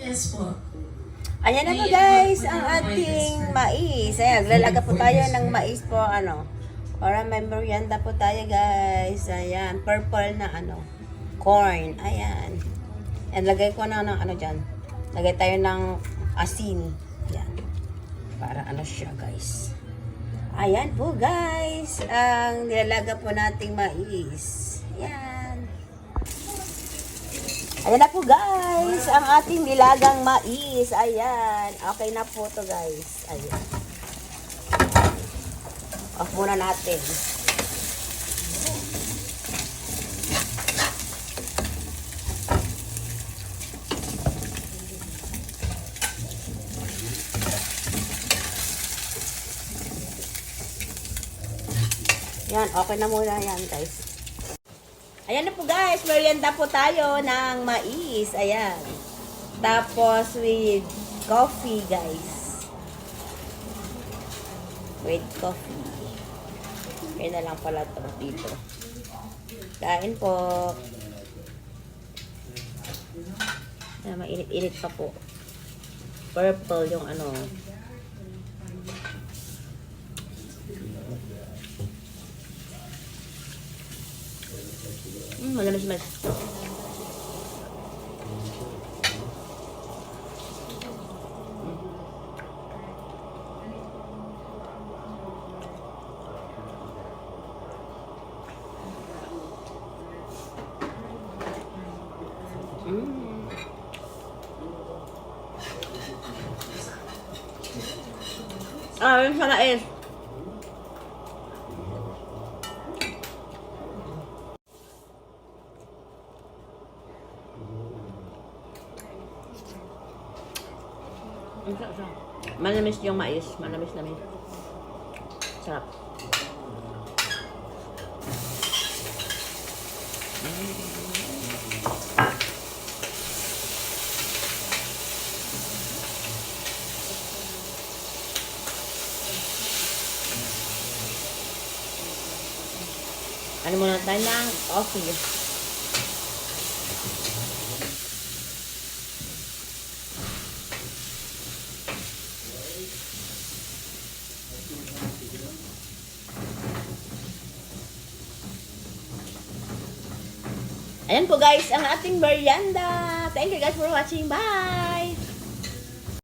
Yes po. Ayan na po guys, ang ating mais. Ayan, lalaga po tayo ng mais po, para may merienda po tayo guys. Ayan, purple na corn. Ayan. Ayan, lagay ko na ng dyan. Lagay tayo ng asin. Ayan. Para siya guys. Ayan po guys, ang nilalaga po nating mais. Ayan. Ayan na po guys, ang ating nilagang mais. Ayan, okay na po to guys. Ayan. Off muna natin. Yan, okay na muna yan guys. Ayan na po guys, merienda po tayo ng mais. Ayan. Tapos with coffee guys. With coffee. Kaya na lang pala ito dito. Kain po. Ayan, mainit-init pa po. Purple yung Malamis. Yung sa mais. Malamis yung mais. Malamis. Sarap. Muna tayo ng coffee. Ayan po guys, ang ating merienda. Thank you guys for watching. Bye!